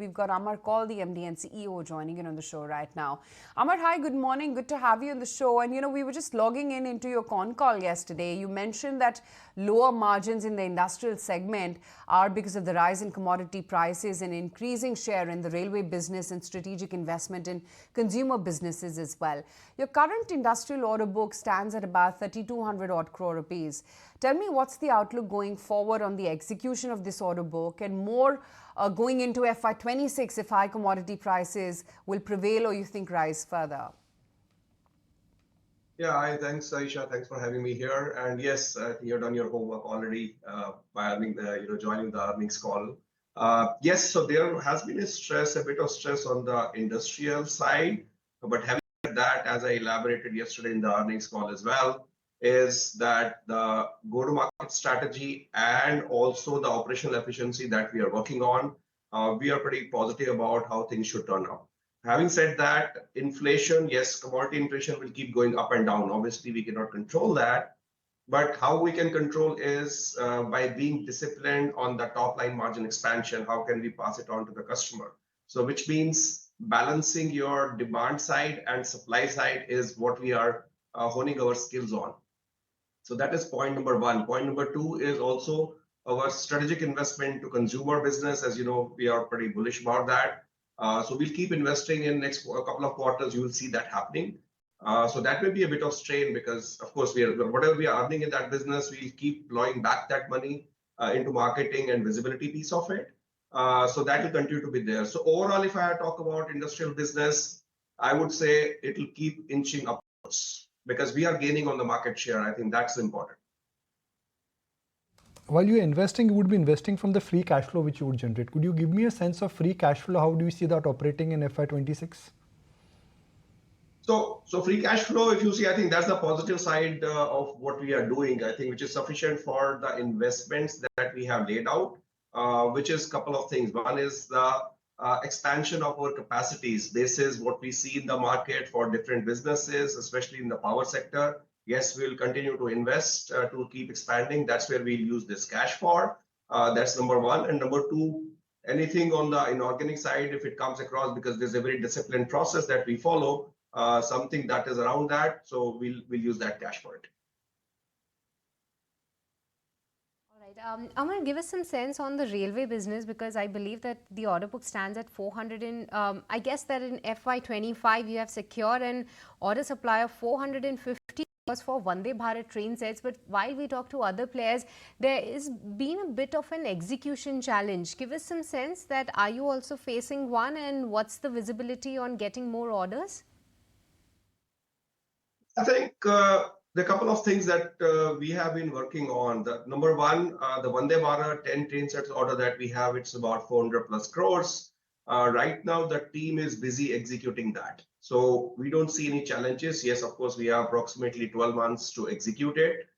We've got Amar Kaul, the MD and CEO, joining in on the show right now. Amar, hi, good morning. Good to have you on the show. And we were just logging in into your con call yesterday. You mentioned that lower margins in the industrial segment are because of the rise in commodity prices and increasing share in the railway business and strategic investment in consumer businesses as well. Your current industrial order book stands at about 3,200 odd crore rupees. Tell me, what's the outlook going forward on the execution of this order book, and more going into FY26 if high commodity prices will prevail or you think rise further? Yeah, hi, thanks, Aisha. Thanks for having me here. And yes, you've done your homework already by having joining the earnings call. Yes, so there has been a bit of stress on the industrial side. But having said that, as I elaborated yesterday in the earnings call as well, is that the go-to-market strategy and also the operational efficiency that we are working on, we are pretty positive about how things should turn out. Having said that, inflation, yes, commodity inflation will keep going up and down. Obviously, we cannot control that. But how we can control is by being disciplined on the top line margin expansion. How can we pass it on to the customer? So which means balancing your demand side and supply side is what we are honing our skills on. So that is point number one. Point number two is also our strategic investment to consumer business. As you know, we are pretty bullish about that. So we'll keep investing in next couple of quarters. You will see that happening. So that may be a bit of strain because, of course, whatever we are earning in that business, we'll keep plowing back that money into marketing and visibility piece of it. So that will continue to be there. So overall, if I talk about industrial business, I would say it will keep inching upwards because we are gaining on the market share. I think that's important. While you're investing, you would be investing from the free cash flow which you would generate. Could you give me a sense of free cash flow? How do you see that operating in FY26? So free cash flow, if you see, I think that's the positive side of what we are doing, I think, which is sufficient for the investments that we have laid out, which is a couple of things. One is the expansion of our capacities. This is what we see in the market for different businesses, especially in the power sector. Yes, we'll continue to invest to keep expanding. That's where we'll use this cash for. That's number one. And number two, anything on the inorganic side, if it comes across, because there's a very disciplined process that we follow, something that is around that. So we'll use that cash for it. Amar, give us some sense on the railway business, because I believe that the order book stands at 400 I guess that in FY25 you have secured an order supply of 450 for Vande Bharat train sets. But while we talk to other players, there is been a bit of an execution challenge. Give us some sense that are you also facing one, and what's the visibility on getting more orders? I think the couple of things that we have been working on. The number one, the Vande Bharat 10 train sets order that we have, it's about 400 plus crores. Right now, the team is busy executing that. So we don't see any challenges. Yes, of course, we have approximately 12 months to execute it.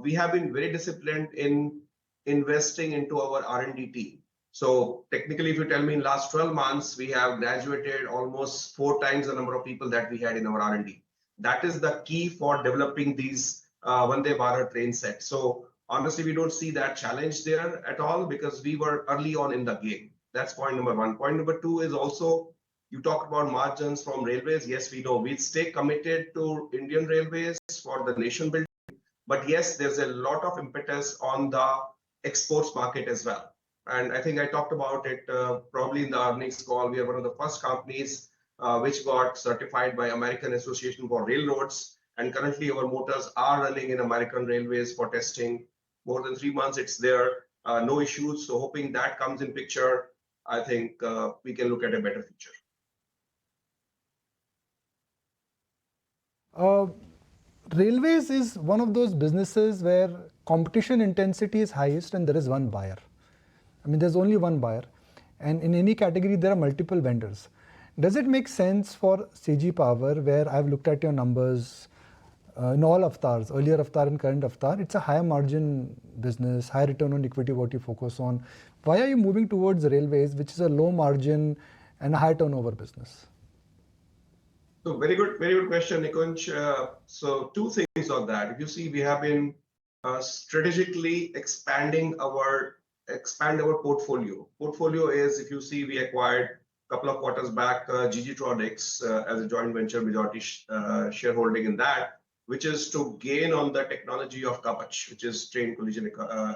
We have been very disciplined in investing into our R&D team. So technically, if you tell me in last 12 months, we have graduated almost 4 times the number of people that we had in our R&D. That is the key for developing these Vande Bharat train sets. So honestly, we don't see that challenge there at all because we were early on in the game. That's point number one. Point number two is also, you talk about margins from railways. Yes, we know we stay committed to Indian Railways for the nation building. But yes, there's a lot of impetus on the exports market as well. And I think I talked about it probably in the earnings call. We are one of the first companies which got certified by American Association for Railroads. And currently our motors are running in American Railways for testing. More than 3 months it's there, no issues. So hoping that comes in picture, I think we can look at a better future. Railways is one of those businesses where competition intensity is highest and there is one buyer. I mean, there's only one buyer. And in any category, there are multiple vendors. Does it make sense for CG Power, where I've looked at your numbers in all avatars, earlier avatar and current avatar, it's a higher margin business, high return on equity, what you focus on. Why are you moving towards railways, which is a low margin and a high turnover business? So very good question, Nikunj. So 2 things on that. If you see, we have been strategically expanding our expand our portfolio. Portfolio is, if you see, we acquired a couple of quarters back GG Tronics as a joint venture majority shareholding in that, which is to gain on the technology of Kavach, which is train collision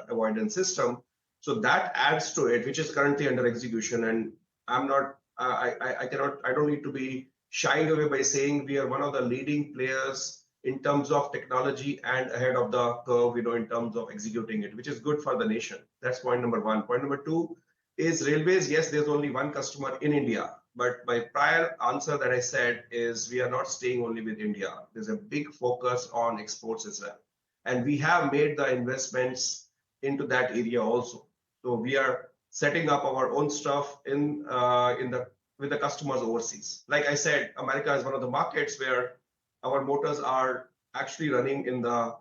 avoidance system. So that adds to it, which is currently under execution. And I'm not, I don't need to be shying away by saying we are one of the leading players in terms of technology and ahead of the curve, in terms of executing it, which is good for the nation. That's point number one. Point number two is railways. Yes, there's only one customer in India, but my prior answer that I said is we are not staying only with India. There's a big focus on exports as well. And we have made the investments into that area also. So we are setting up our own stuff with the customers overseas. Like I said, America is one of the markets where our motors are actually running in the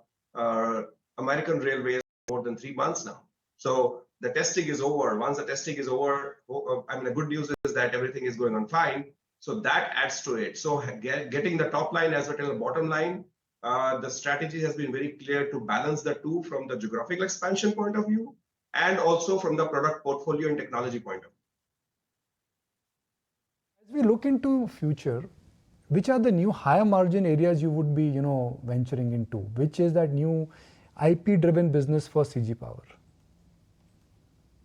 American railways more than 3 months now. So the testing is over. Once the testing is over, the good news is that everything is going on fine. So that adds to it. So getting the top line as well as the bottom line, the strategy has been very clear to balance the two from the geographical expansion point of view and also from the product portfolio and technology point of view. As we look into future, which are the new higher margin areas you would be, venturing into? Which is that new IP-driven business for CG Power?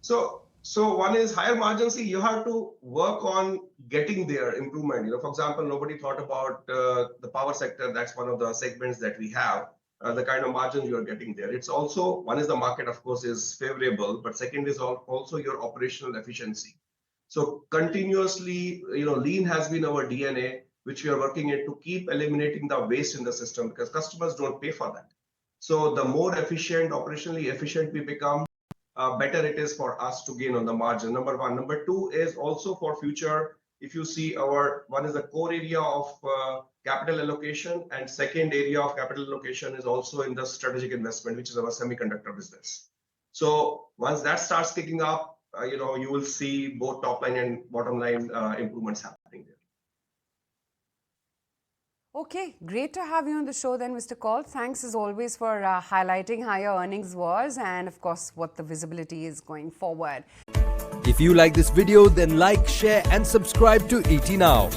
So one is higher margin. See, you have to work on getting there, improvement. For example, nobody thought about the power sector. That's one of the segments that we have. The kind of margins you are getting there. It's also, one is the market, of course, is favorable, but second is also your operational efficiency. So continuously, lean has been our DNA, which we are working in to keep eliminating the waste in the system because customers don't pay for that. So the more efficient, operationally efficient we become, better it is for us to gain on the margin. Number one. Number two is also for future. If you see one is the core area of capital allocation, and second area of capital allocation is also in the strategic investment, which is our semiconductor business. So once that starts kicking up, you will see both top line and bottom line improvements happening there. Okay, great to have you on the show then, Mr. Kaul. Thanks as always for highlighting how your earnings was and of course what the visibility is going forward. If you like this video, then like, share and subscribe to ET Now.